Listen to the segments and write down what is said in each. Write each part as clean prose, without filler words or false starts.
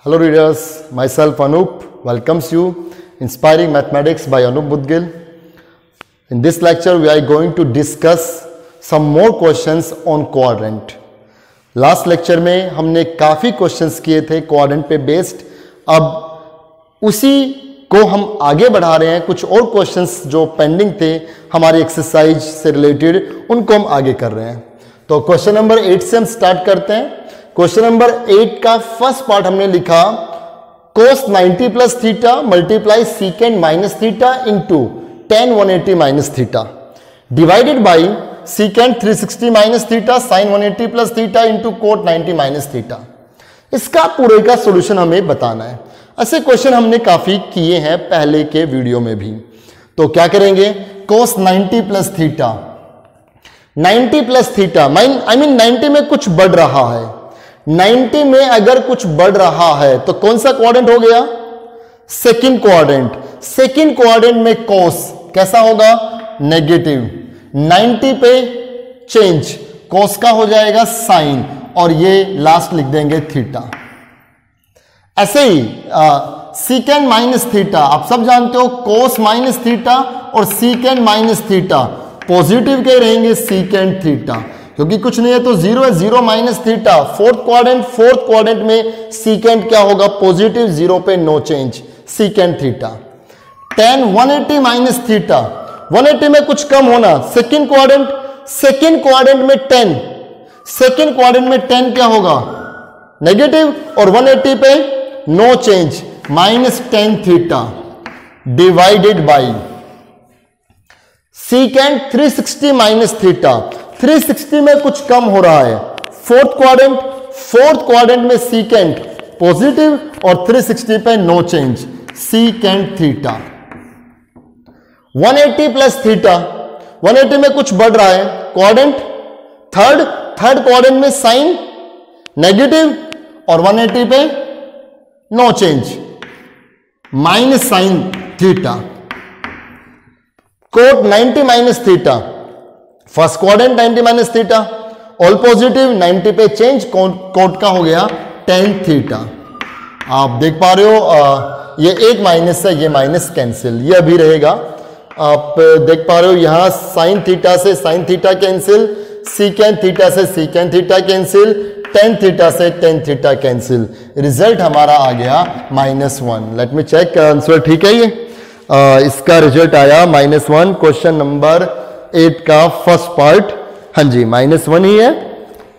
Hello readers, myself Anup welcomes you Inspiring Mathematics by Anup Budgil. In this lecture we are going to discuss some more questions on quadrant. Last lecture में हमने काफ़ी questions किए थे quadrant पे based. अब उसी को हम आगे बढ़ा रहे हैं. कुछ और क्वेश्चंस जो पेंडिंग थे हमारी एक्सरसाइज से रिलेटेड उनको हम आगे कर रहे हैं. तो क्वेश्चन नंबर 8 से हम स्टार्ट करते हैं. क्वेश्चन नंबर 8 का फर्स्ट पार्ट हमने लिखा cos 90 plus theta multiply सीकेंड minus theta into tan 180 minus theta divided by secant 360 minus theta sine 180 plus theta into coat 90 minus theta. इसका पूरे का सोल्यूशन हमें बताना है. ऐसे क्वेश्चन हमने काफी किए हैं पहले के वीडियो में भी. तो क्या करेंगे, cos 90 plus theta 90 plus theta I mean 90 में कुछ बढ़ रहा है. 90 में अगर कुछ बढ़ रहा है तो कौन सा क्वाड्रेंट हो गया, सेकंड क्वाड्रेंट. सेकंड क्वाड्रेंट में cos कैसा होगा, नेगेटिव. 90 पे चेंज, cos का हो जाएगा साइन और ये लास्ट लिख देंगे थीटा. ऐसे ही सीकेंड माइनस थीटा आप सब जानते हो, cos माइनस थीटा और सीकेंड माइनस थीटा पॉजिटिव के रहेंगे सीकेंड थीटा क्योंकि कुछ नहीं है तो जीरो है. Zero minus theta fourth quadrant में सीकेंड क्या होगा, पॉजिटिव. जीरो पे no change secant theta. tan 180 minus theta 180 में कुछ कम होना. सेकंड क्वाड्रेंट में 10 सेकंड क्वाड्रेंट में 10 क्या होगा, नेगेटिव. और 180 पे no change minus tan theta divided by secant 360 minus theta. 360 में कुछ कम हो रहा है. फोर्थ क्वाड्रेंट में सीकेंड पॉजिटिव और 360 पे no change secant theta. 180 plus theta 180 में कुछ बढ़ रहा है. क्वाड्रेंट थर्ड क्वाड्रेंट में साइन नेगेटिव और 180 पे no change minus sine theta. Cot 90 minus theta first quadrant 90 minus theta all positive. 90 पे चेंज कोट का हो गया tan थीटा. आप देख पा रहे हो ये एक माइनस है, ये माइनस कैंसिल, ये अभी रहेगा. आप देख पा रहे हो यहां साइन थीटा से sine theta cancel, secant theta से secant theta cancel, tan theta से tan थीटा कैंसिल. रिजल्ट हमारा आ गया -1. लेट मी चेक आंसर ठीक है. ये इसका रिजल्ट आया -1. क्वेश्चन नंबर 8 का फर्स्ट पार्ट, हाँ जी -1 ही है.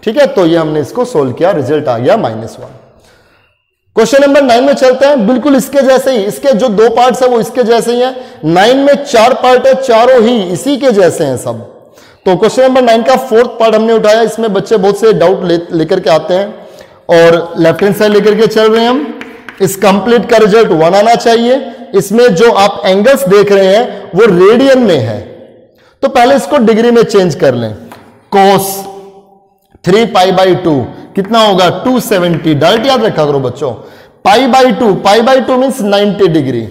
ठीक है, तो ये हमने इसको सोल्व किया, रिजल्ट आ गया -1. क्वेश्चन नंबर 9 में चलते हैं. बिल्कुल इसके जैसे ही, इसके जो दो पार्ट्स है वो इसके जैसे ही है. 9 में 4 पार्ट है, चारों ही इसी के जैसे हैं सब. तो क्वेश्चन नंबर 9 का फोर्थ पार्ट हमने उठाया. इसमें बच्चे बहुत से डाउट लेकर के आते हैं और लेफ्ट हैंड साइड लेकर के चल रहे हैं हम. इस कंप्लीट का रिजल्ट 1 आना चाहिए. इसमें जो आप एंगल्स देख रहे हैं वो रेडियन में है, तो पहले इसको डिग्री में चेंज कर लें. cos 3π/2 कितना होगा, 270. डायरेक्ट याद रखा करो बच्चों. π/2 मींस 90 डिग्री.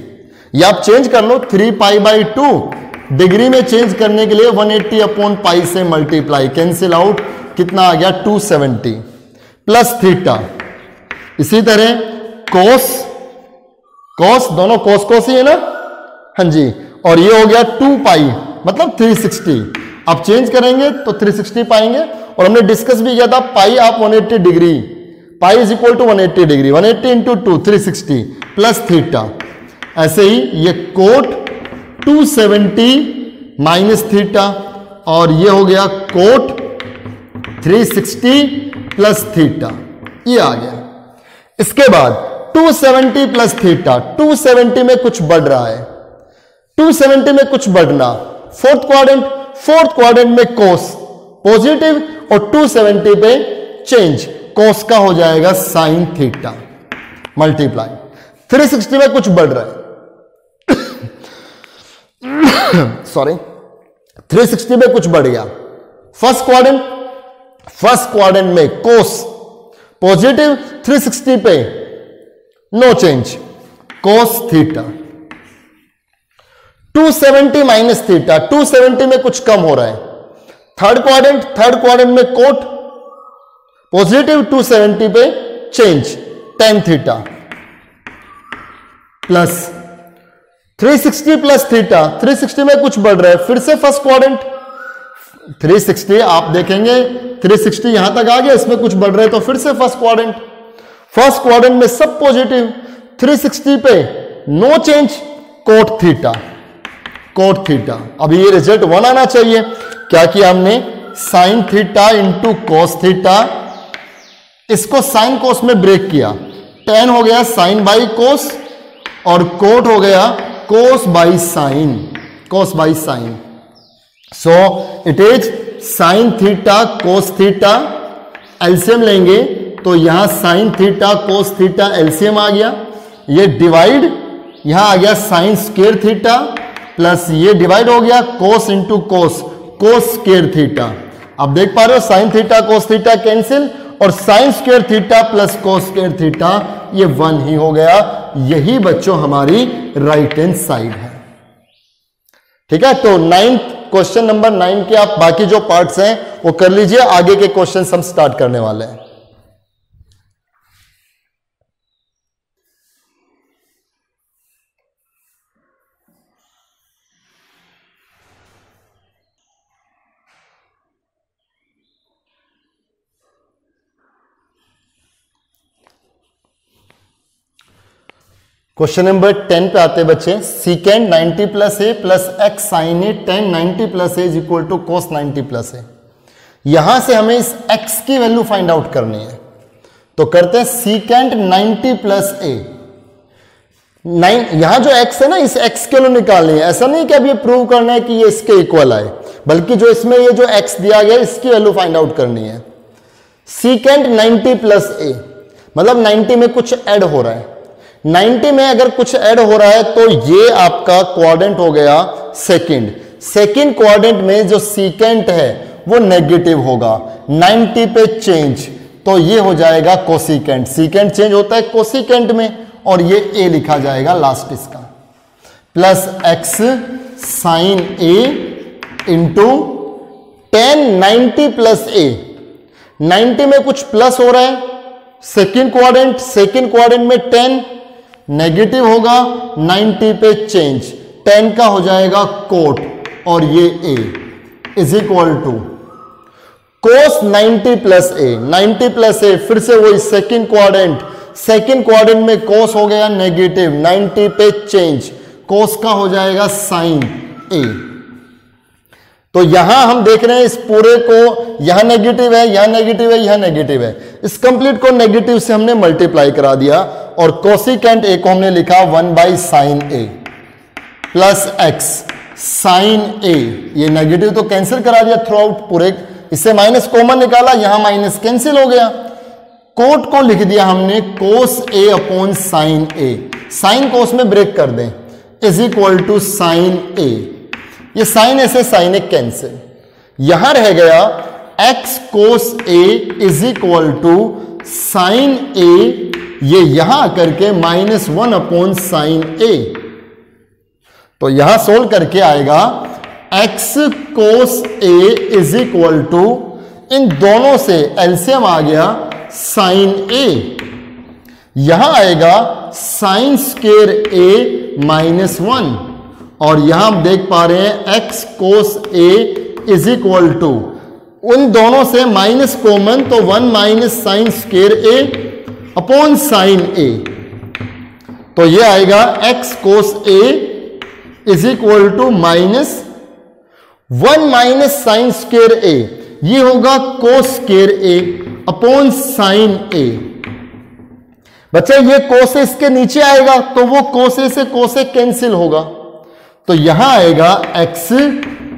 या आप चेंज कर लो 3π/2 डिग्री में चेंज करने के लिए 180/π से मल्टीप्लाई, कैंसिल आउट, कितना आ गया 270 प्लस थीटा. इसी तरह cos दोनों cos ही है ना, हाँ जी. और ये हो गया 2π मतलब 360. आप चेंज करेंगे तो 360 पाएंगे. और हमने डिस्कस भी किया था पाई आप 180 degree, pi is equal to 180 degree. 180 into 2 360 plus theta. ऐसे ही ये कोट 270 माइनस थीटा और ये हो गया कोट 360 प्लस थीटा. ये आ गया. इसके बाद 270 प्लस थीटा. 270 में कुछ बढ़ रहा है, 270 में कुछ बढ़ना. फोर्थ क्वाड्रेंट में cos पॉजिटिव और 270 पे चेंज, cos का हो जाएगा साइन थीटा मल्टीप्लाई. 360 में कुछ बढ़ रहा है सॉरी 360 में कुछ बढ़ गया. फर्स्ट क्वाड्रेंट में cos पॉजिटिव, 360 पे no change cos theta. 270 minus theta 270 में कुछ कम हो रहा है. थर्ड क्वाड्रेंट में कोट पॉजिटिव 270 पे change tan theta plus 360 plus theta, 360 में कुछ बढ़ रहा है, फिर से फर्स्ट क्वाड्रेंट 360 आप देखेंगे 360 यहां तक आ गया, इसमें कुछ बढ़ रहा है तो फिर से फर्स्ट क्वाड्रेंट में सब पॉजिटिव, 360 पे नो चेंज, कोट थीटा। अभी ये रिजल्ट 1 आना चाहिए। क्या किया हमने, sine theta into cos theta, इसको साइन कोस में ब्रेक किया, tan हो गया साइन बाई कोस और कोट हो गया cos by sine. So it is sine theta cos theta, LCM लेंगे तो यहां sine theta cos theta LCM आ गया, ये डिवाइड यहां आ गया साइन स्क्वायर थीटा प्लस ये डिवाइड हो गया cos into cos square theta. अब देख पा रहे हो sine theta cos theta cancel और sine square theta plus cos square theta ये 1 ही हो गया। यही बच्चों हमारी राइट हैंड साइड है। ठीक है, तो 9th क्वेश्चन नंबर 9 के आप बाकी जो पार्ट्स हैं वो कर लीजिए, आगे के क्वेश्चन हम स्टार्ट करने वाले हैं। क्वेश्चन नंबर 10 पे आते हैं बच्चे। Secant 90 plus A plus X sine A tan 90 plus A is equal to cos 90 plus A. यहां से हमें इस एक्स की वैल्यू फाइंड आउट करनी है, तो करते हैं सीकेंड 90 प्लस ए। यहां जो एक्स है ना, इस एक्स की वैल्यू निकालनी है। ऐसा नहीं कि अब ये प्रूव करना है कि ये इसके इक्वल आए, बल्कि जो इसमें ये जो एक्स दिया गया इसकी वैल्यू फाइंड आउट करनी है। सीकेंड 90 प्लस ए मतलब 90 में कुछ ऐड हो रहा है, 90 में अगर कुछ ऐड हो रहा है तो ये आपका क्वाड्रेंट हो गया सेकंड क्वाड्रेंट में जो सीकेंट है वो नेगेटिव होगा, 90 पे चेंज तो ये हो जाएगा कोसिकेंट। सीकेंट चेंज होता है कोसिकेंट में और ये ए लिखा जाएगा लास्ट इसका, plus X sine A into ten 90 plus A. 90 में कुछ प्लस हो रहा है, सेकंड क्वाड्रेंट में 10 नेगेटिव होगा, 90 पे चेंज, 10 का हो जाएगा कोट और ये A is equal to cos 90 plus A. 90 plus A फिर से वही सेकंड क्वाड्रेंट में कोस हो गया नेगेटिव, 90 पे चेंज, कोस का हो जाएगा साइन ए। तो यहां हम देख रहे हैं इस पूरे को, यहां नेगेटिव है, यहां नेगेटिव है, यहां नेगेटिव है, इस कंप्लीट को नेगेटिव से हमने मल्टीप्लाई करा दिया और कोसिकेंट ए को हमने लिखा 1 by sine A plus X sine A. ये नेगेटिव तो कैंसिल करा दिया थ्रू आउट पूरे, इससे माइनस कॉमन निकाला, यहां माइनस कैंसिल हो गया। कोट को लिख दिया हमने कोस A upon sine A, sine cos में ब्रेक कर दें, is equal to sine A. ये साइन ए से साइन ए कैंसिल, यहां रह गया X cos A is equal to sine A, ये यहां करके -1 अपॉन साइन ए। तो यहां सोल्व करके आएगा x cos A is equal to, इन दोनों से एलसीएम आ गया साइन ए, यहां आएगा साइन स्क्वायर ए -1 और यहां हम देख पा रहे हैं X cos A is equal to, उन दोनों से माइनस कॉमन तो 1 minus sine square A upon sine A. तो ये आएगा x cos A is equal to -1 minus sine square A, ये होगा cos square A upon sine A. बच्चा ये कोस इसके नीचे आएगा तो वो कोस ए से कोस ए कैंसिल होगा, तो यहां आएगा x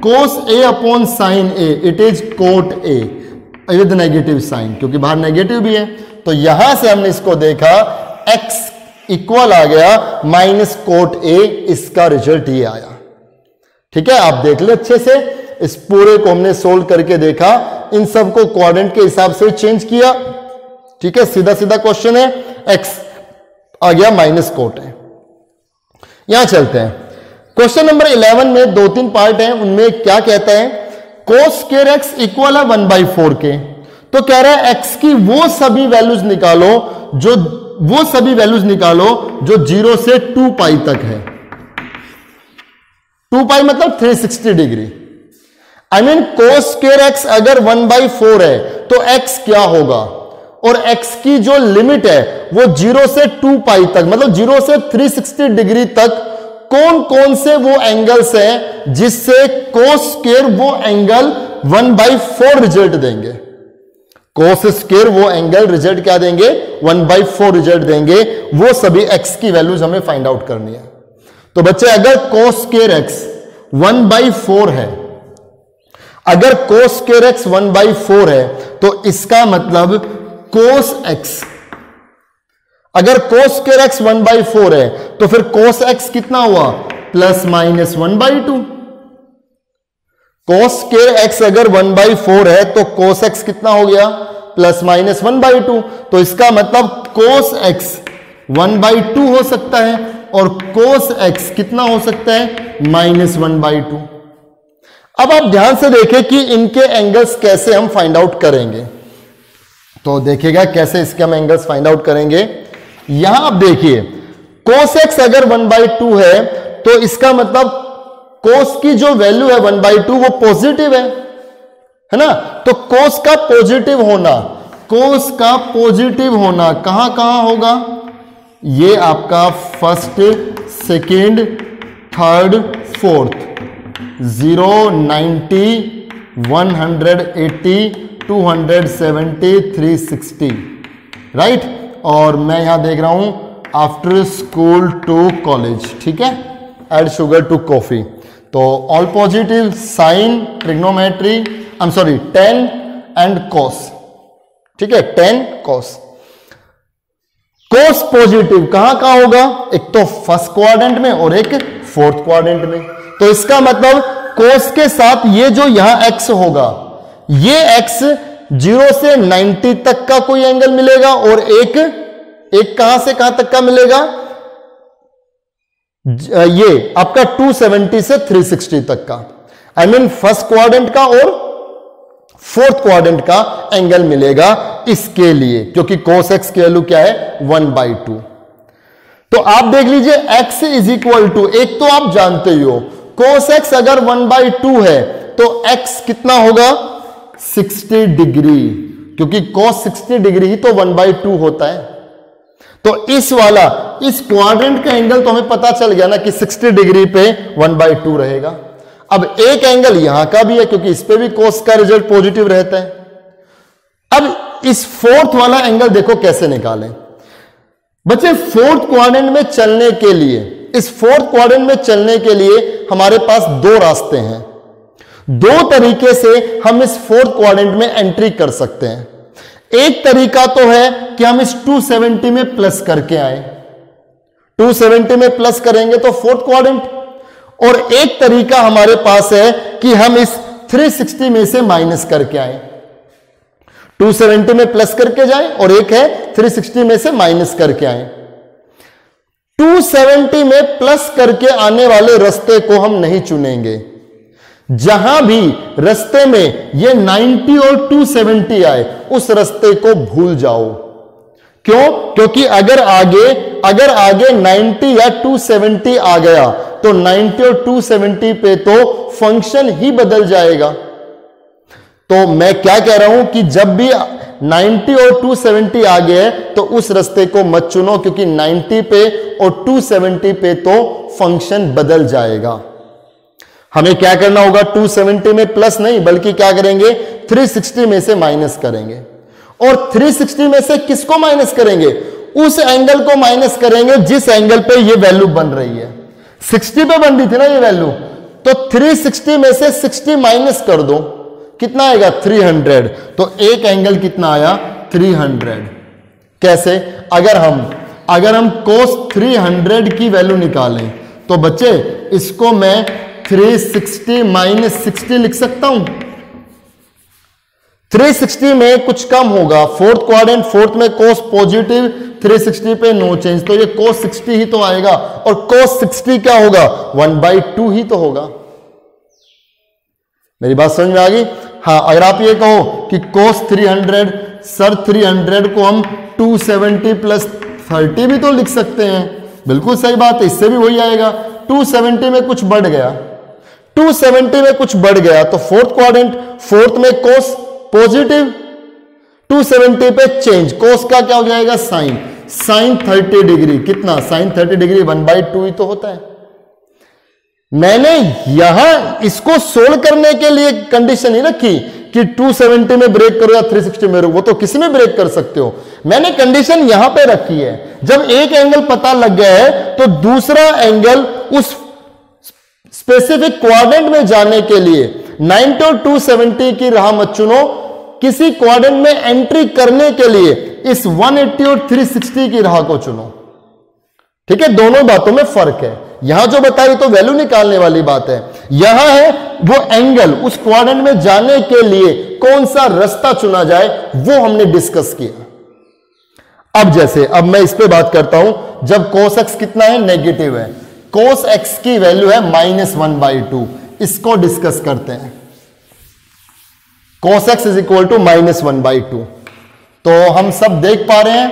cos A upon sine A, it is cot A with negative sine, क्योंकि बाहर नेगेटिव भी है। तो यहां से हमने इसको देखा x इक्वल आ गया माइनस कोट ए, इसका रिजल्ट ये आया। ठीक है, आप देख ले अच्छे से, इस पूरे को हमने सोल्व करके देखा, इन सबको क्वाड्रेंट के हिसाब से चेंज किया। ठीक है, सीधा सीधा क्वेश्चन है, x आ गया माइनस कोट ए। यहां चलते हैं क्वेश्चन नंबर 11 में 2-3 पार्ट हैं, उनमें क्या कहता है, कोस स्क्वायर एक्स इक्वल है 1/4 के। तो कह रहा है एक्स की वो सभी वैल्यूज निकालो जो वो सभी वैल्यूज निकालो जो 0 से 2 पाई तक है। 2 पाई मतलब 360 degree. I mean cos square x अगर 1/4 है तो एक्स क्या होगा, और एक्स की जो लिमिट है वो 0 से 2 पाई तक मतलब 0 से 360 डिग्री तक कौन कौन से वो एंगल्स हैं जिससे कोस स्क्वायर वो एंगल 1/4 रिजल्ट देंगे। कोस स्क्वायर वो एंगल रिजल्ट क्या देंगे, 1/4 रिजल्ट देंगे। वो सभी एक्स की वैल्यूज हमें फाइंड आउट करनी है। तो बच्चे अगर कोस स्क्वायर एक्स 1/4 है, अगर कोस स्क्वायर एक्स 1/4 है तो इसका मतलब कोस एक्स, अगर कोस स्क्वायर एक्स 1/4 है तो फिर कोस एक्स कितना हुआ, ±1/2। कोस स्क्वायर एक्स अगर 1/4 है तो कोस एक्स कितना हो गया, ±1/2। तो इसका मतलब कोस एक्स 1/2 हो सकता है और कोस एक्स कितना हो सकता है, -1/2। अब आप ध्यान से देखें कि इनके एंगल्स कैसे हम फाइंड आउट करेंगे। तो देखिएगा कैसे इसके हम एंगल्स फाइंड आउट करेंगे। यहां आप देखिए कोस एक्स अगर 1/2 है तो इसका मतलब कोस की जो वैल्यू है 1/2 वो पॉजिटिव है ना। तो कोस का पॉजिटिव होना, कोस का पॉजिटिव होना कहां कहां होगा, ये आपका first, second, third, fourth, 0, 90, 180, 270, 360, right. और मैं यहां देख रहा हूं आफ्टर स्कूल टू कॉलेज, ठीक है, एड शुगर टू कॉफी। तो all positive, sine, trigonometry, I am sorry, tan and cos, ठीक है, 10 कॉस। कोस पॉजिटिव कहां कहां होगा, एक तो फर्स्ट क्वाड्रेंट में और एक फोर्थ क्वाड्रेंट में। तो इसका मतलब कोस के साथ ये जो यहां एक्स होगा, ये एक्स 0 से 90 तक का कोई एंगल मिलेगा और एक कहां से कहां तक का मिलेगा, ये आपका 270 से 360 तक का। आई मीन फर्स्ट क्वाड्रेंट का और फोर्थ क्वाड्रेंट का एंगल मिलेगा इसके लिए, क्योंकि कोस एक्स की वैल्यू क्या है, 1/2। तो आप देख लीजिए x इज इक्वल टू, एक तो आप जानते ही हो कोस एक्स अगर 1/2 है तो x कितना होगा, 60 डिग्री, क्योंकि cos 60 डिग्री ही तो 1/2 होता है। तो इस वाला, इस क्वाड्रेंट का एंगल तो हमें पता चल गया ना कि 60 डिग्री पे 1/2 रहेगा। अब एक एंगल यहां का भी है क्योंकि इस पे भी cos का रिजल्ट पॉजिटिव रहता है। अब इस फोर्थ वाला एंगल देखो कैसे निकालें बच्चे। फोर्थ क्वाड्रेंट में चलने के लिए, इस फोर्थ क्वाड्रेंट में चलने के लिए हमारे पास दो रास्ते हैं। दो तरीके से हम इस फोर्थ क्वाड्रेंट में एंट्री कर सकते हैं। एक तरीका तो है कि हम इस 270 में प्लस करके आए, 270 में प्लस करेंगे तो फोर्थ क्वाड्रेंट, और एक तरीका हमारे पास है कि हम इस 360 में से माइनस करके आए, 270 में प्लस करके जाएं और एक है 360 में से माइनस करके आए। 270 में प्लस करके आने वाले रास्ते को हम नहीं चुनेंगे। जहां भी रास्ते में ये 90 और 270 आए उस रास्ते को भूल जाओ। क्यों? क्योंकि अगर आगे 90 या 270 आ गया तो 90 और 270 पे तो फंक्शन ही बदल जाएगा। तो मैं क्या कह रहा हूं कि जब भी 90 और 270 आ गए तो उस रास्ते को मत चुनो, क्योंकि 90 पे और 270 पे तो फंक्शन बदल जाएगा। हमें क्या करना होगा, 270 में प्लस नहीं बल्कि क्या करेंगे, 360 में से माइनस करेंगे। और 360 में से किसको माइनस करेंगे, उस एंगल को माइनस करेंगे जिस एंगल पे ये वैल्यू बन रही है। 60 पे बन रही थी ना ये वैल्यू, तो 360 में से 60 माइनस कर दो, कितना आएगा, 300। तो एक एंगल कितना आया, 300। कैसे, अगर हम cos 300 की वैल्यू निकालें तो बच्चे इसको मैं 360 - 60 लिख सकता हूं। 360 में कुछ कम होगा, फोर्थ क्वाड्रेंट, फोर्थ में cos पॉजिटिव, 360 पे नो चेंज, तो ये cos 60 ही तो आएगा। और cos 60 क्या होगा, 1/2 ही तो होगा। मेरी बात समझ में आ गई? हाँ, अगर आप ये कहो कि cos 300, सर 300 को हम 270 प्लस 30 भी तो लिख सकते हैं, बिल्कुल सही बात है, इससे भी वही आएगा। 270 में कुछ बढ़ गया, 270 में कुछ बढ़ गया तो फोर्थ क्वाड्रेंट, फोर्थ में कोस पॉजिटिव, 270 पे चेंज, कोस का क्या हो जाएगा साइन, साइन 30 डिग्री, कितना साइन 30 डिग्री 1/2 ही तो होता है। मैंने यहां इसको सोल्व करने के लिए कंडीशन ही रखी कि 270 में ब्रेक करो या 360 में, वो तो किसी में ब्रेक कर सकते हो, मैंने कंडीशन यहां पे रखी है। जब एक एंगल पता लग गया है तो दूसरा एंगल उस स्पेसिफिक क्वाड्रेंट में जाने के लिए 90 और 270 की राह मत चुनो, किसी क्वाड्रेंट में एंट्री करने के लिए इस 180 और 360 की राह को चुनो। ठीक है, दोनों बातों में फर्क है। यहां जो बताई तो वैल्यू निकालने वाली बात है, यहां है वो एंगल उस क्वाड्रेंट में जाने के लिए कौन सा रास्ता चुना जाए, वो हमने डिस्कस किया। अब जैसे अब मैं इस पे बात करता हूं, जब cos x कितना है, नेगेटिव है, cos x की वैल्यू है -1/2, इसको डिस्कस करते हैं। cos x is equal to -1/2, तो हम सब देख पा रहे हैं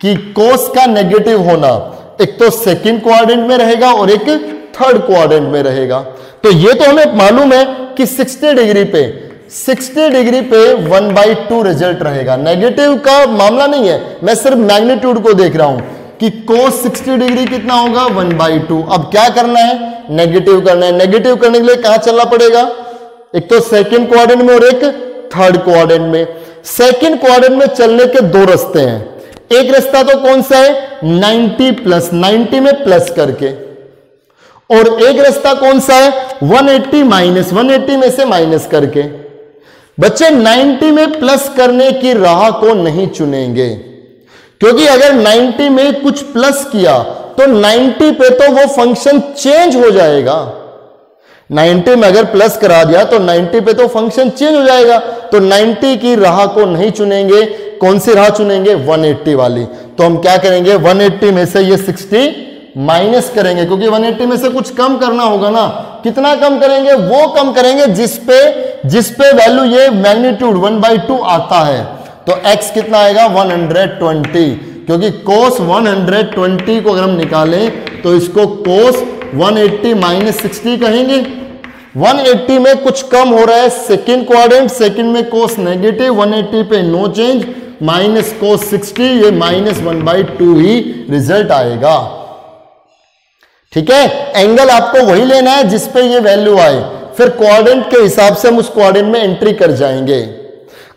कि cos का नेगेटिव होना एक तो सेकंड क्वाड्रेंट में रहेगा और एक थर्ड क्वाड्रेंट में रहेगा। तो ये तो हमें मालूम है कि 60 डिग्री पे 1/2 रिजल्ट रहेगा। नेगेटिव का मामला नहीं है, मैं सिर्फ मैग्नीट्यूड को देख रहा हूं कि cos 60 डिग्री कितना होगा 1/2। अब क्या करना है, नेगेटिव करना है। नेगेटिव करने के लिए कहां चलना पड़ेगा, एक तो सेकंड क्वाड्रेंट में और एक थर्ड क्वाड्रेंट में। सेकंड क्वाड्रेंट में चलने के दो रास्ते हैं, एक रास्ता तो कौन सा है 90 में प्लस करके, और एक रास्ता कौन सा है 180 में से माइनस करके। बच्चे 90 में प्लस करने की राह को नहीं चुनेंगे, क्योंकि अगर 90 में कुछ प्लस किया तो 90 पे तो वो फंक्शन चेंज हो जाएगा। 90 में अगर प्लस करा दिया तो 90 पे तो फंक्शन चेंज हो जाएगा। तो 90 की राह को नहीं चुनेंगे, कौन सी राह चुनेंगे 180 वाली। तो हम क्या करेंगे 180 में से ये 60 माइनस करेंगे, क्योंकि 180 में से कुछ कम करना होगा ना। कितना कम करेंगे, वो कम करेंगे जिस पे वैल्यू ये मैग्नीट्यूड 1/2 आता है। तो x कितना आएगा 120, क्योंकि cos 120 को अगर हम निकालें तो इसको cos 180 - 60 कहेंगे। 180 में कुछ कम हो रहा है, सेकंड क्वाड्रेंट, सेकंड में cos नेगेटिव, 180 पे नो चेंज, माइनस cos 60, ये -1/2 ही रिजल्ट आएगा। ठीक है, एंगल आपको वही लेना है जिस पे ये वैल्यू आए, फिर क्वाड्रेंट के हिसाब से हम उस क्वाड्रेंट में एंट्री कर जाएंगे।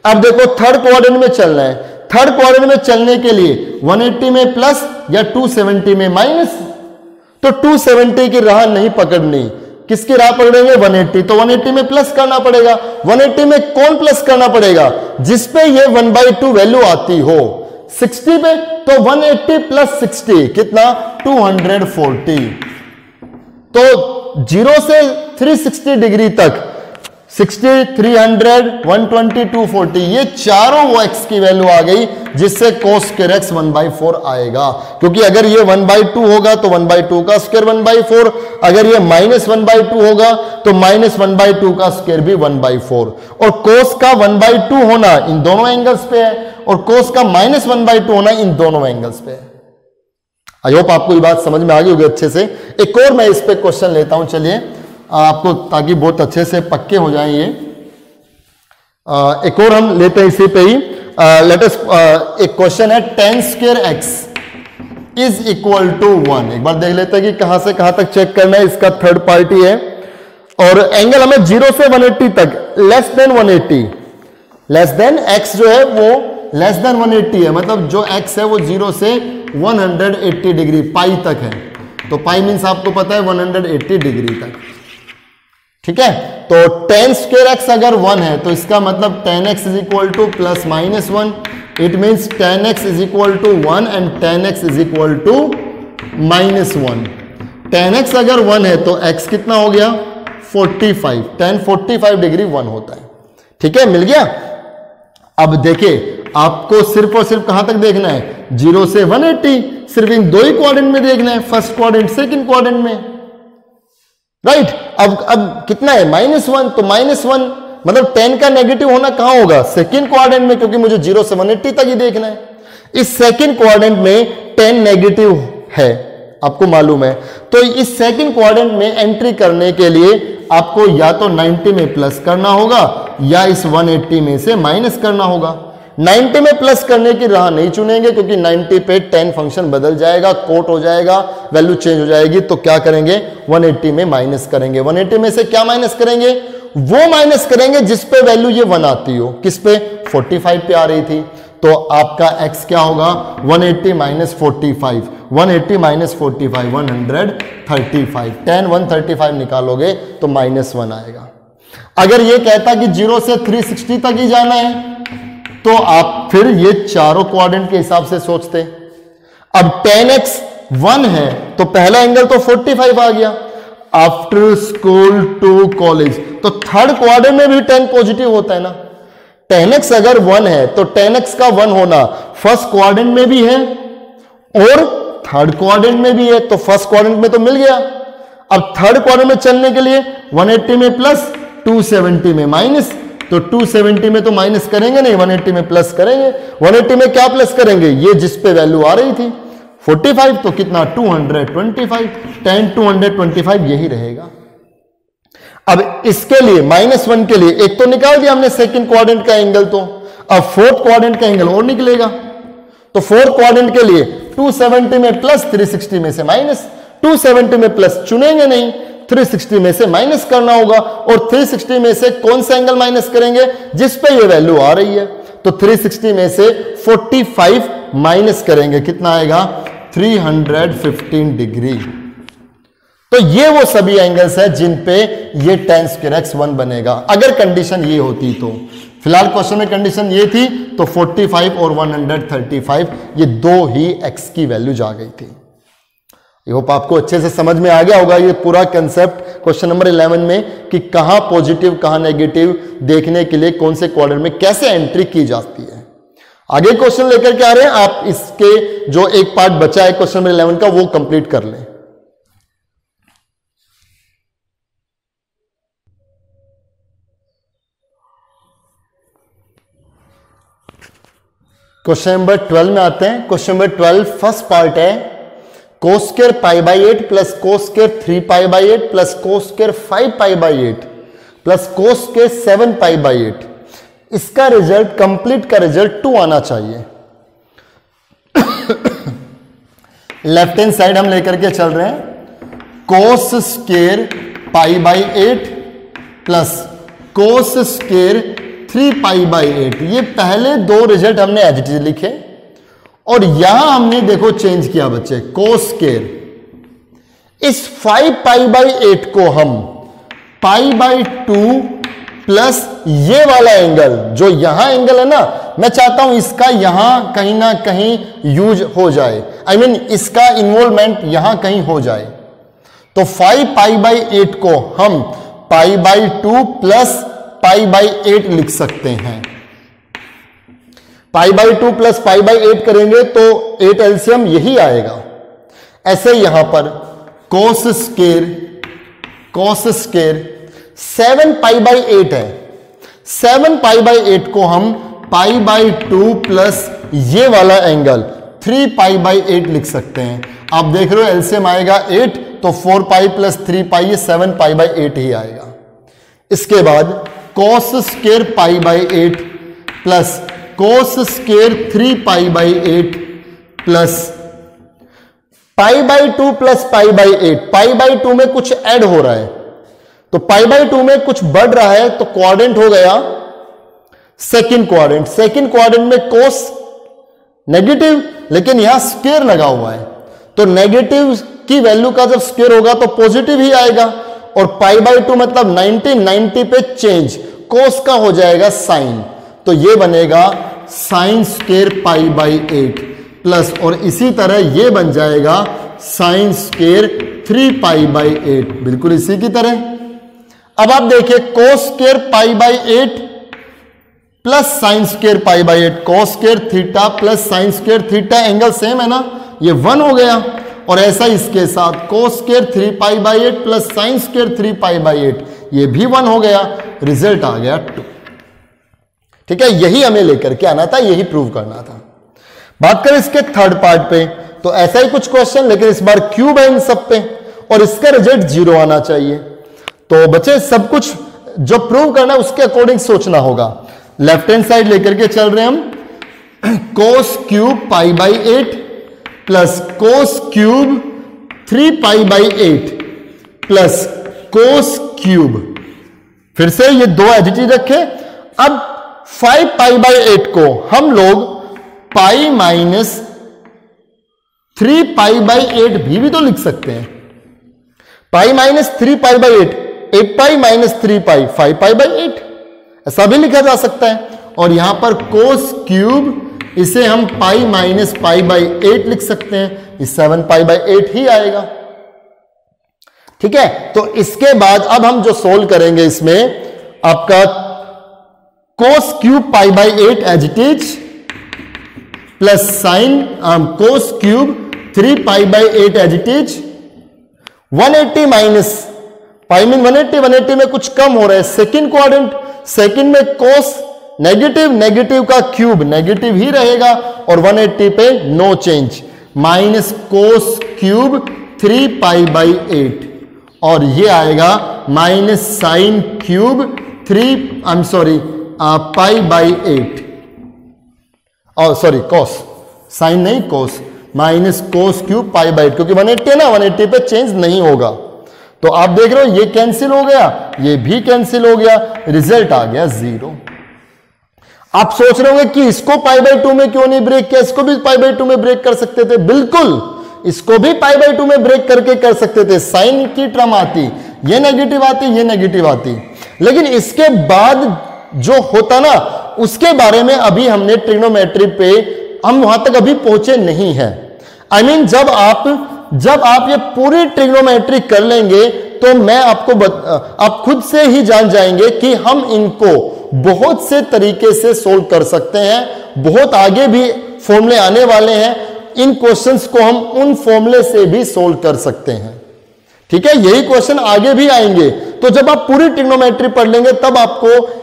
अब देखो थर्ड क्वाड्रेंट में चलना है, थर्ड क्वाड्रेंट में चलने के लिए 180 में प्लस या 270 में माइनस। तो 270 की राह नहीं पकड़नी, किसकी राह पकड़ेंगे 180। तो 180 में प्लस करना पड़ेगा। 180 में कौन प्लस करना पड़ेगा, जिस पे ये 1/2 वैल्यू आती हो। 60 पे तो 180 + 60 कितना 240। तो 0 से 360 डिग्री तक 60, 300, 120, 240, ये चारों वो x की वैल्यू आ गई, जिससे cos स्क्वायर x 1/4 आएगा। क्योंकि अगर ये 1/2 होगा तो 1/2 का स्क्वायर 1/4, अगर ये -1/2 होगा तो -1/2 का स्क्वायर भी 1/4। और cos का 1/2 होना इन दोनों एंगल्स पे है, और cos का -1/2 होना इन दोनों एंगल्स पे है। आई होप आपको ये बात समझ में आ गई होगी अच्छे से। एक और मैं इस पे क्वेश्चन लेता हूं, चलिए आपको, ताकि बहुत अच्छे से पक्के हो जाएं ये। एक और हम लेते हैं इसी पे ही। लेट अस, एक क्वेश्चन है tan square x is equal to 1। एक बार देख लेते हैं कि कहां से कहां तक चेक करना है, इसका थर्ड पार्टी है। और एंगल हमें 0 से 180 तक, less than 180, less than x जो है वो लेस देन 180 है, मतलब जो x है वो 0 से 180 डिग्री पाई तक है। तो पाई मीन्स आपको पता है 180 डिग्री तक। ठीक है, तो tan स्क्वायर x अगर 1 है तो इसका मतलब tan x is equal to +-1। It means tan x is equal to 1 and tan x is equal to -1। tan x अगर 1 है तो x कितना हो गया 45, tan 45 डिग्री 1 होता है। ठीक है, मिल गया। अब देखिए आपको सिर्फ और सिर्फ कहां तक देखना है, 0 से 180, सिर्फ इन दो ही क्वाड्रेंट में देखना है, फर्स्ट क्वाड्रेंट सेकंड क्वाड्रेंट में। राइट, अब कितना है -1, तो -1 मतलब tan का नेगेटिव होना कहां होगा, सेकंड क्वाड्रेंट में, क्योंकि मुझे 0 से 180 तक ही देखना है। इस सेकंड क्वाड्रेंट में 10 नेगेटिव है, आपको मालूम है। तो इस सेकंड क्वाड्रेंट में एंट्री करने के लिए आपको या तो 90 में प्लस करना होगा या इस 180 में से माइनस करना होगा। 90 में प्लस करने की राह नहीं चुनेंगे क्योंकि 90 पे 10 फंक्शन बदल जाएगा, कोट हो जाएगा, वैल्यू चेंज हो जाएगी। तो क्या करेंगे, 180 में माइनस करेंगे। 180 में से क्या माइनस करेंगे, वो माइनस करेंगे जिस पे वैल्यू ये 1 आती हो। किस पे, 45 पे आ रही थी। तो आपका x क्या होगा, 180 माइनस 45, 180 माइनस 45 135, 10 135 निकालोगे तो -1 आएगा। अगर ये कहता कि 0 से 360 तक ही जाना है तो आप फिर ये चारों क्वाड्रेंट के हिसाब से सोचते। अब 10x 1 है तो पहला एंगल तो 45 आ गया। आफ्टर स्कूल टू कॉलेज, तो थर्ड क्वाड्रेंट में भी 10 पॉजिटिव होता है ना। 10x अगर 1 है तो 10x का 1 होना फर्स्ट क्वाड्रेंट में भी है और थर्ड क्वाड्रेंट में भी है, तो फर्स्ट क्वाड्रेंट में तो मिल गया। अब थर्ड क्वाड्रेंट में चलने के लिए 180 में प्लस, 270 में माइनस, तो 270 में तो माइनस करेंगे नहीं, 180 में प्लस करेंगे। 180 में क्या प्लस करेंगे, ये जिस पे वैल्यू आ रही थी 45, तो कितना 225, 10 225 यही रहेगा। अब इसके लिए -1 के लिए एक तो निकाल दिया हमने सेकंड क्वाड्रेंट का एंगल, तो अब फोर्थ क्वाड्रेंट का एंगल और निकलेगा। तो फोर्थ क्वाड्रेंट के लिए 270 में प्लस, 360 में से माइनस। 270 में प्लस चुनेंगे नहीं, 360 में से माइनस करना होगा। और 360 में से कौन सा एंगल माइनस करेंगे, जिस पे ये वैल्यू आ रही है। तो 360 में से 45 माइनस करेंगे, कितना आएगा, 315 डिग्री। तो ये वो सभी एंगल्स है जिन पे ये tan स्क्वायर x 1 बनेगा, अगर कंडीशन ये होती तो। फिलहाल क्वेश्चन में कंडीशन ये थी, तो 45 और 135 ये दो ही x की वैल्यू जा गई थी। आई होप आपको अच्छे से समझ में आ गया होगा ये पूरा कंसेप्ट क्वेश्चन नंबर 11 में, कि कहां पॉजिटिव कहां नेगेटिव देखने के लिए कौन से क्वाड्रेंट में कैसे एंट्री की जाती है। आगे क्वेश्चन लेकर के आ रहे हैं, आप इसके जो एक पार्ट बचा है क्वेश्चन नंबर 11 का वो कंप्लीट कर लें। क्वेश्चन नंबर 12 में आते हैं। क्वेश्चन नंबर 12 फर्स्ट पार्ट है, cos square π/8 plus cos square 3π/8 plus cos square 5π/8 plus cos square 7π/8। इसका रिजल्ट, कंप्लीट का रिजल्ट 2 आना चाहिए। लेफ्ट हैंड साइड हम लेकर के चल रहे हैं, cos square π/8 plus cos square 3π/8। ये पहले दो रिजल्ट हमने एज इट इज लिखे और यहां हमने देखो चेंज किया बच्चे, cos स्क्वायर इस 5π/8 को हम π/2 प्लस ये वाला एंगल, जो यहां एंगल है ना, मैं चाहता हूं इसका यहां कहीं ना कहीं यूज हो जाए, आई मीन इसका इन्वॉल्वमेंट यहां कहीं हो जाए। तो 5π/8 को हम π/2 प्लस π/8 लिख सकते हैं। π/2 प्लस π/8 करेंगे तो 8 एलसीएम यही आएगा। ऐसे यहां पर cos स्क्वायर 7π/8 है, 7π/8 को हम π/2 प्लस ये वाला एंगल 3π/8 लिख सकते हैं। आप देख रहे हो एलसीएम आएगा 8, तो 4π प्लस 3π ये 7π/8 ही आएगा। इसके बाद cos square π/8 plus cos square 3π/8 plus π/2 plus π/8। π/2 में कुछ ऐड हो रहा है, तो π/2 में कुछ बढ़ रहा है, तो क्वाड्रेंट हो गया सेकंड क्वाड्रेंट। सेकंड क्वाड्रेंट में cos नेगेटिव, लेकिन यहां स्क्वायर लगा हुआ है, तो नेगेटिव की वैल्यू का जब स्क्वायर होगा तो पॉजिटिव ही आएगा। और π/2 मतलब 90 पे चेंज, cos का हो जाएगा साइन, तो ये बनेगा साइन स्क्वायर π/8 प्लस, और इसी तरह ये बन जाएगा साइन स्क्वायर 3π/8, बिल्कुल इसी की तरह। अब आप देखिए cos square π/8 plus sine square π/8, cos square theta plus sine square theta, angle same है ना, ये 1 हो गया। और ऐसा इसके साथ cos square 3π/8 plus sine square 3π/8, ये भी 1 हो गया, रिजल्ट आ गया 2। ठीक है, यही हमें लेकर के आना था, यही प्रूव करना था। बात करें इसके थर्ड पार्ट पे, तो ऐसा ही कुछ क्वेश्चन, लेकिन इस बार क्यूब है इन सब पे और इसका रिजल्ट 0 आना चाहिए। तो बच्चे सब कुछ जो प्रूव करना है उसके अकॉर्डिंग सोचना होगा। लेफ्ट हैंड साइड लेकर के चल रहे हैं हम, कोस cube pi by 8 plus cos cube 3 pi by 8 plus cos cube, फिर से ये दो एडिटिव रखे। अब 5 पाई बाई 8 को हम लोग पाई माइनस 3 पाई बाई 8 भी तो लिख सकते हैं। Pi minus 3 pi by 8, 8 pi minus 3 pi, 5 pi by 8, ऐसा भी लिखा जा सकता है। और यहां पर कोस क्यूब, इसे हम पाई माइनस पाई बाई 8 लिख सकते हैं, इस 7 पाई बाई 8 ही आएगा। ठीक है, तो इसके बाद अब हम जो सोल्व करेंगे इसमें आपका cos cube pi by 8 as it is plus sine cos cube 3 pi by 8 as it is, 180 minus pi mean 180, 180 में कुछ कम हो रहा है, सेकंड क्वाड्रेंट, सेकंड में कोस नेगेटिव, नेगेटिव का क्यूब नेगेटिव ही रहेगा और 180 पे no change, minus cos cube 3 pi by 8 और ये आएगा minus sine cube 3 pi by 8 और सॉरी कोस, साइन नहीं cos, minus cos cube pi by 8, क्योंकि 180 है ना, 180 पे चेंज नहीं होगा। तो आप देख रहे हो ये कैंसिल हो गया, ये भी कैंसिल हो गया, रिजल्ट आ गया 0। आप सोच रहे होंगे कि इसको पाई बाई 2 में क्यों नहीं ब्रेक किया, इसको भी पाई बाई 2 में ब्रेक कर सकते थे। बिल्कुल, इसको भी पाई बाई 2 में ब्रेक करके कर सकते थे, साइन की टर्म आती, ये नेगेटिव आती, ये नेगेटिव आती, लेकिन इसके बाद जो होता ना उसके बारे में अभी हमने ट्रिग्नोमेट्री पे हम वहां तक अभी पहुंचे नहीं है। I mean, जब आप ये पूरी ट्रिग्नोमेट्री कर लेंगे तो मैं आपको आप खुद से ही जान जाएंगे कि हम इनको बहुत से तरीके से सोल्व कर सकते हैं, बहुत आगे भी फॉर्मूले आने वाले हैं, इन क्वेश्चंस को हम उन फॉर्मूले से भी सोल्व कर सकते हैं। ठीक है, यही क्वेश्चन आगे भी आएंगे। तो जब आप पूरी ट्रिग्नोमेट्री पढ़ लेंगे तब आपको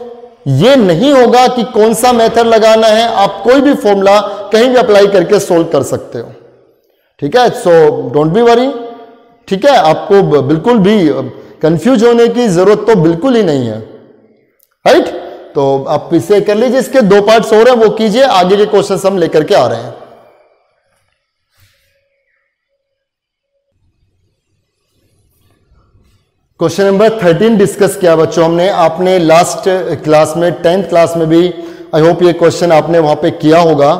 ये नहीं होगा कि कौन सा मेथड लगाना है, आप कोई भी फॉर्मूला कहीं भी अप्लाई करके सोल्व कर सकते हो। ठीक है, सो डोंट बी वरी। ठीक है, आपको बिल्कुल भी कंफ्यूज होने की जरूरत तो बिल्कुल ही नहीं है। राइट, तो आप इसे कर लीजिए, इसके 2 पार्ट्स हो रहे हैं वो कीजिए, आगे के क्वेश्चन हम लेकर के आ रहे हैं। क्वेश्चन नंबर 13 डिस्कस किया बच्चों हमने, आपने लास्ट क्लास में 10th क्लास में भी आई होप ये क्वेश्चन आपने वहां पे किया होगा।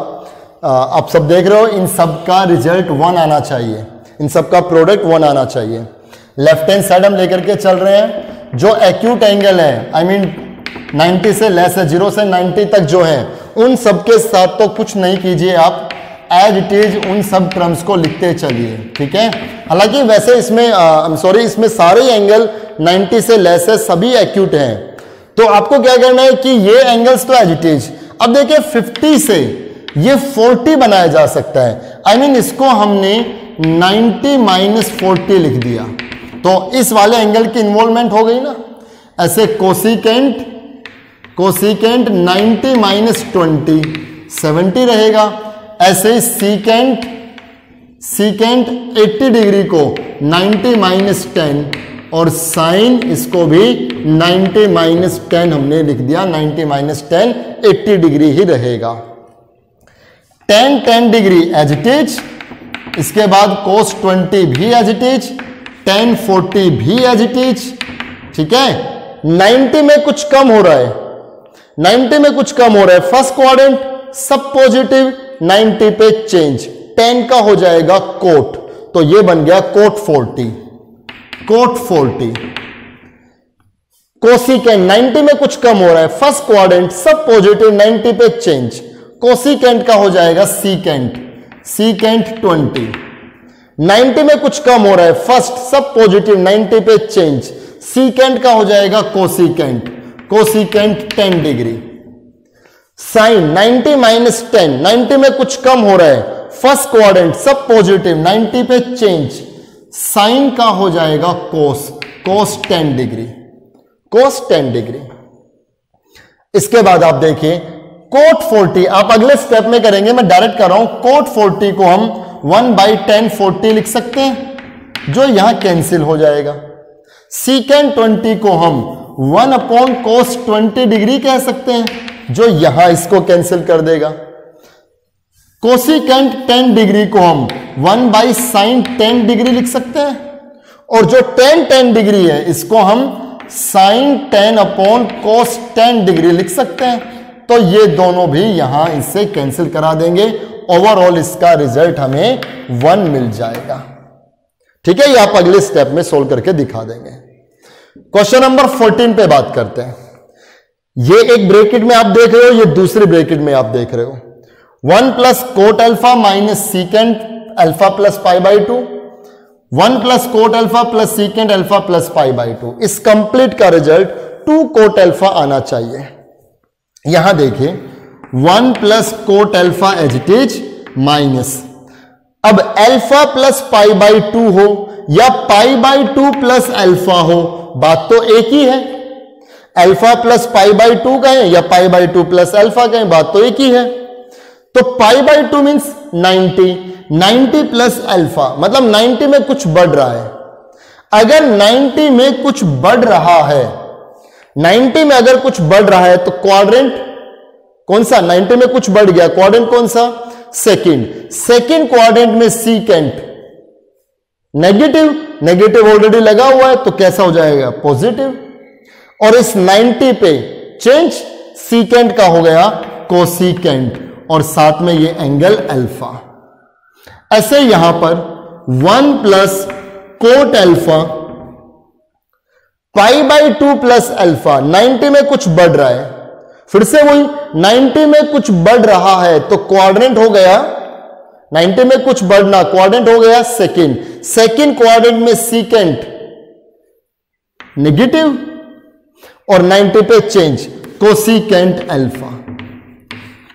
आप सब देख रहे हो, इन सब का रिजल्ट 1 आना चाहिए, इन सब का प्रोडक्ट 1 आना चाहिए। लेफ्ट हैंड साइड हम लेकर के चल रहे हैं, जो एक्यूट एंगल है आई मीन 90 से लेस है, 0 से 90 तक जो है, उन सब के साथ तो कुछ नहीं कीजिए, आप एज इट इज उन सब टर्म्स को लिखते चलिए। ठीक है, हालांकि वैसे इसमें सॉरी इसमें सारे एंगल 90 से लेस है, सभी एक्यूट हैं। तो आपको क्या करना है कि ये एंगल्स तो एज इट इज, अब देखिए 50 से ये 40 बनाया जा सकता है, आई मीन इसको हमने 90 माइनस 40 लिख दिया, तो इस वाले एंगल की इन्वॉल्वमेंट हो गई ना। ऐसे कोसिकेंट 90 माइनस 20 70 रहेगा, ऐसे ही सीकेंट 80 डिग्री को 90 माइनस 10 और साइन इसको भी 90 माइनस 10 हमने लिख दिया, 90 माइनस 10 80 डिग्री ही रहेगा। tan 10 degree as it is, इसके बाद cos 20 भी एज इट इज, tan 40 भी एज इट इज। ठीक है, 90 में कुछ कम हो रहा है, 90 में कुछ कम हो रहा है, फर्स्ट क्वाड्रेंट सब पॉजिटिव, 90 पे चेंज, 10 का हो जाएगा कोट, तो ये बन गया कोट 40, कोट 40। कोसिकेंट 90 में कुछ कम हो रहा है, फर्स्ट क्वाड्रेंट सब पॉजिटिव, 90 पे चेंज, कोसिकेंट का हो जाएगा सीकेंट, सीकेंट 20। 90 में कुछ कम हो रहा है, फर्स्ट सब पॉजिटिव, 90 पे चेंज, सीकेंट का हो जाएगा cosecant, cosecant 10 degree. Sine 90 minus 10, 90 में कुछ कम हो रहा है, फर्स्ट क्वाड्रेंट सब पॉजिटिव, 90 पे चेंज, साइन का हो जाएगा कोस, कोस 10 डिग्री, कोस 10 डिग्री। इसके बाद आप देखिए कोट 40 आप अगले स्टेप में करेंगे, मैं डायरेक्ट कर रहा हूं। कोट 40 को हम 1/10 40 लिख सकते हैं, जो यहां कैंसिल हो जाएगा। सीकेंट 20 को हम 1/cos 20 डिग्री कह सकते हैं, जो यहां इसको कैंसिल कर देगा। कोसिकेंट 10 डिग्री को हम 1/sin 10 डिग्री लिख सकते हैं, और जो tan डिग्री है इसको हम sin 10/cos 10 डिग्री लिख सकते हैं। तो ये दोनों भी यहां इससे कैंसिल करा देंगे, ओवरऑल इसका रिजल्ट हमें 1 मिल जाएगा। ठीक है, ये आप अगले स्टेप में सोल्व करके दिखा देंगे। क्वेश्चन नंबर 14 पे बात करते हैं। ये एक ब्रैकेट में आप देख रहे हो, ये दूसरी ब्रैकेट में आप देख रहे हो। 1 plus cot alpha minus secant alpha plus π/2, 1 plus cot alpha plus secant alpha plus π/2। इस कंप्लीट का रिजल्ट 2 कोट अल्फा आना चाहिए। यहां देखिए 1 plus cot alpha as it is minus, अब अल्फा प्लस π/2 हो या π/2 प्लस अल्फा हो, बात तो एक ही है। अल्फा प्लस π/2 कहें या π/2 प्लस अल्फा कहें, बात तो एक ही है। तो π/2 मीन्स 90 प्लस अल्फा, मतलब 90 में कुछ बढ़ रहा है। अगर 90 में कुछ बढ़ रहा है, 90 में अगर कुछ बढ़ रहा है तो क्वाड्रेंट कौन सा? 90 में कुछ बढ़ गया, क्वाड्रेंट कौन सा? सेकंड क्वाड्रेंट में सीकेंट नेगेटिव ऑलरेडी लगा हुआ है, तो कैसा हो जाएगा? पॉजिटिव। और इस 90 पे चेंज सीकेंट का हो गया कोसीकेंट, और साथ में ये एंगल अल्फा। ऐसे यहां पर 1 plus cot alpha π/2 plus alpha, 90 में कुछ बढ़ रहा है, फिर से वही 90 में कुछ बढ़ रहा है तो क्वाड्रेंट हो गया, 90 में कुछ बढ़ना क्वाड्रेंट हो गया सेकंड क्वाड्रेंट में सीकेंट नेगेटिव, और 90 पे चेंज कोसीकेंट अल्फा।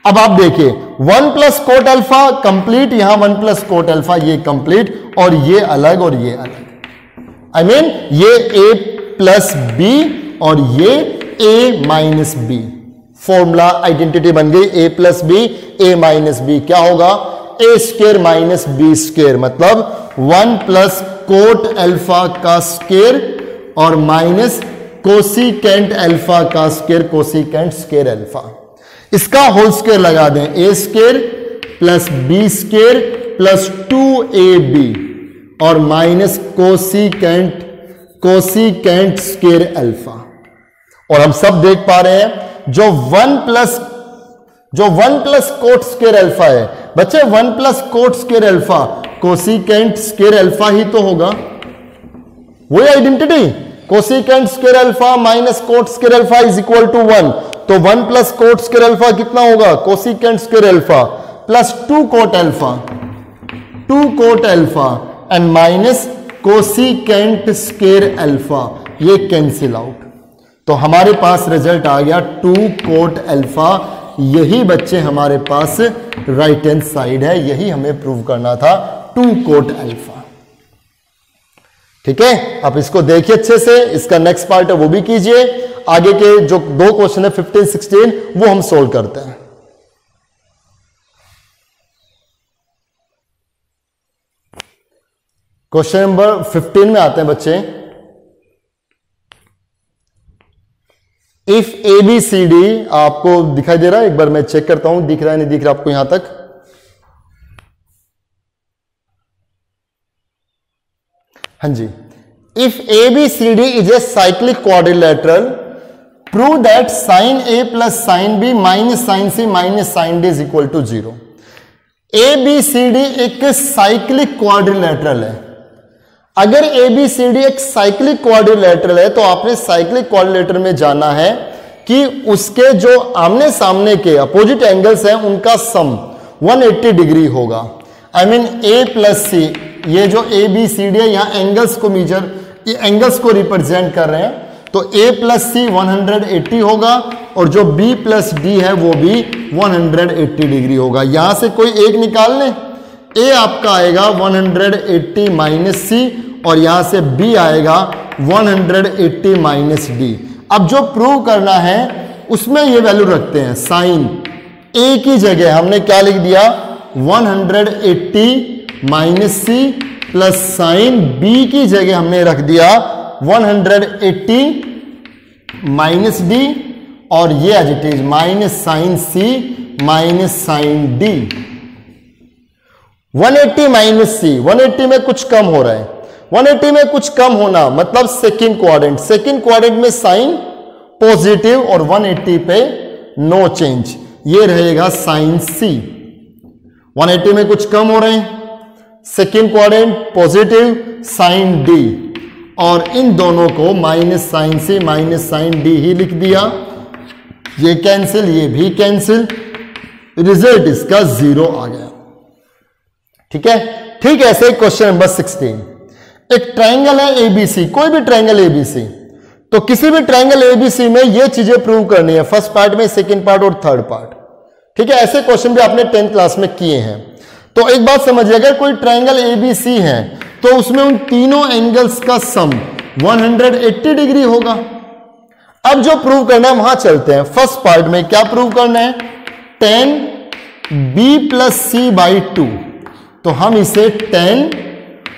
अब आप देखिए 1 प्लस कोट अल्फा कंप्लीट, यहां 1 प्लस कोट अल्फा ये कंप्लीट, और ये अलग और ये अलग। आई मीन ये a प्लस बी और ये a minus B. Formula identity बन गई a plus B a minus B. क्या होगा? a square minus B square, मतलब 1 प्लस कोट अल्फा का स्क्वायर और माइनस कोसिकेंट अल्फा का स्क्वायर, कोसिकेंट स्क्वायर अल्फा। इसका होल स्क्वायर लगा दें, a square plus B square plus 2ab और माइनस कोसिकेंट स्क्वायर अल्फा। और हम सब देख पा रहे हैं जो 1 प्लस कोट स्क्वायर अल्फा है बच्चे, 1 plus cot square alpha cosecant square alpha ही तो होगा, वही identity. Cosecant square alpha minus cot square alpha is equal to 1, तो 1 प्लस कोट स्क्वायर अल्फा कितना होगा? Cosecant square alpha plus 2 cot alpha and minus cosecant square alpha, ये cancel out. तो हमारे पास रिजल्ट आ गया 2 कोट अल्फा। यही बच्चे हमारे पास राइट हैंड साइड है, यही हमें प्रूव करना था, 2 कोट अल्फा। ठीक है, आप इसको देखिए अच्छे से, इसका नेक्स्ट पार्ट है वो भी कीजिए। आगे के जो 2 क्वेश्चन है 15 16 वो हम सोल्व करते हैं। क्वेश्चन नंबर 15 में आते हैं बच्चे। इफ ABCD आपको दिखाई दे रहा है? एक बार मैं चेक करता हूं दिख रहा है नहीं दिख रहा आपको यहां तक। हाँ जी, if ABCD is a cyclic quadrilateral, prove that sine A plus sine B minus sine C minus sine D is equal to 0। ABCD एक साइक्लिक क्वाड्रिलेटरल है। अगर ABCD एक साइक्लिक क्वाड्रिलेटरल है तो आपने साइक्लिक क्वाड्रिलेटरल में जाना है कि उसके जो आमने सामने के अपोजिट एंगल्स हैं उनका सम 180 डिग्री होगा। I mean A plus C, ये जो ABCD है यहां एंगल्स को ये एंगल्स को रिप्रेजेंट कर रहे हैं, तो A प्लस C 180 होगा और जो B प्लस D है वो भी 180 डिग्री होगा। यहां से कोई एक निकाल लें, A आपका आएगा 180 माइनस C और यहां से B आएगा 180 माइनस D। अब जो प्रूव करना है उसमें ये वैल्यू रखते हैं, साइन ए की जगह हमने क्या लिख दिया 180 minus C plus sine B की जगह हमने रख दिया 180 माइनस डी और ये as it is minus sine C minus sine D. 180 minus C, 180 में कुछ कम हो रहा है, 180 में कुछ कम होना मतलब सेकंड क्वाड्रेंट, सेकंड क्वाड्रेंट में साइन पॉजिटिव और 180 पे नो चेंज, ये रहेगा साइन सी। 180 में कुछ कम हो रहे हैं, second quadrant positive sine D और इन दोनों को minus sine C minus sine D ही लिख दिया। ये कैंसिल, ये भी कैंसिल, रिजल्ट इसका 0 आ गया। ठीक है, ठीक है। ऐसे क्वेश्चन नंबर 16, एक ट्रायंगल है एबीसी, कोई भी ट्रायंगल एबीसी, तो किसी भी ट्रायंगल एबीसी में ये चीजें प्रूव करनी है, फर्स्ट पार्ट में, सेकंड पार्ट और थर्ड पार्ट। ठीक है, ऐसे क्वेश्चन भी आपने 10th क्लास में किए हैं। तो एक बात समझिए, अगर कोई ट्रायंगल एबीसी है तो उसमें उन तीनों एंगल्स का सम 180 डिग्री होगा। अब जो प्रूव करना है वहां चलते हैं। फर्स्ट पार्ट में क्या प्रूव करना है, tan b plus C by 2, तो हम इसे tan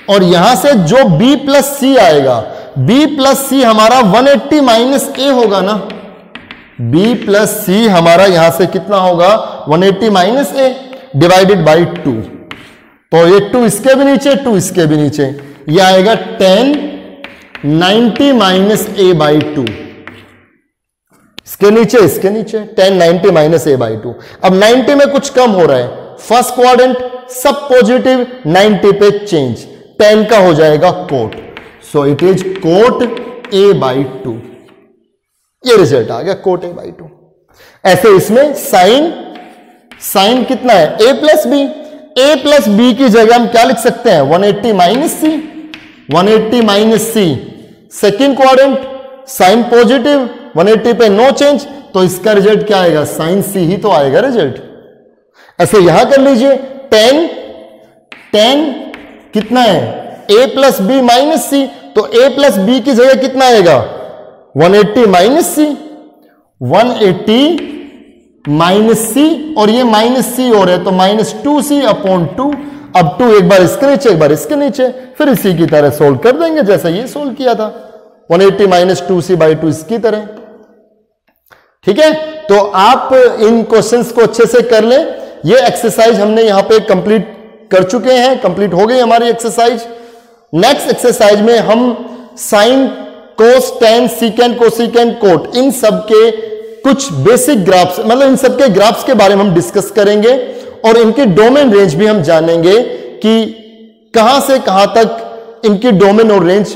और यहां से जो b प्लस सी आएगा, b प्लस सी हमारा 180 माइनस ए होगा ना, b प्लस सी हमारा यहां से कितना होगा 180 माइनस ए डिवाइडेड बाई 2, तो ये 2 इसके भी नीचे, 2 इसके भी नीचे, ये आएगा tan 90 माइनस ए बाई 2, इसके नीचे tan 90 माइनस ए बाई 2। अब 90 में कुछ कम हो रहा है, फर्स्ट क्वाड्रेंट सब पॉजिटिव, 90 पे चेंज, tan का हो जाएगा cot, so it is cot A by 2, ये रिजल्ट आ गया कोट ए बाई 2। ऐसे इसमें साइन कितना है a plus B, a plus B की जगह हम क्या लिख सकते हैं 180 minus C, 180 minus C, second quadrant sine positive 180 पे नो चेंज, तो इसका रिजल्ट क्या आएगा साइन सी ही तो आएगा रिजल्ट। ऐसे यहां कर लीजिए tan कितना है a प्लस बी माइनस सी, तो a प्लस बी की जगह कितना आएगा 180 माइनस सी, 180 माइनस सी और ये माइनस सी हो रहा है तो माइनस 2c अपॉन 2। अब 2 एक बार इसके नीचे एक बार इसके नीचे, फिर इसी की तरह सोल्व कर देंगे जैसा ये सोल्व किया था, 180 माइनस 2c बाई 2 इसकी तरह। ठीक है, तो आप इन क्वेश्चंस को अच्छे से कर लें। ये एक्सरसाइज हमने यहां पे कंप्लीट कर चुके हैं, कंप्लीट हो गई हमारी एक्सरसाइज। नेक्स्ट एक्सरसाइज में हम साइन, कोस, टेन, सीकेंट, कोसिकेंट, कोट, इन सब के कुछ बेसिक ग्राफ्स, मतलब इन सब के ग्राफ्स के बारे में हम डिस्कस करेंगे और इनके डोमेन रेंज भी हम जानेंगे कि कहां से कहां तक इनकी डोमेन और रेंज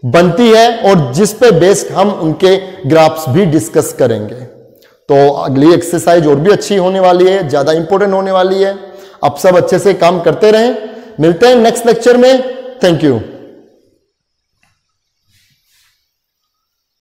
बनती है और जिस पे बेस्ड हम उनके ग्राफ्स भी डिस्कस करेंगे। तो अगली एक्सरसाइज और भी अच्छी होने वाली है, ज्यादा इंपॉर्टेंट होने वाली है। आप सब अच्छे से काम करते रहें। मिलते हैं नेक्स्ट लेक्चर में। Thank you.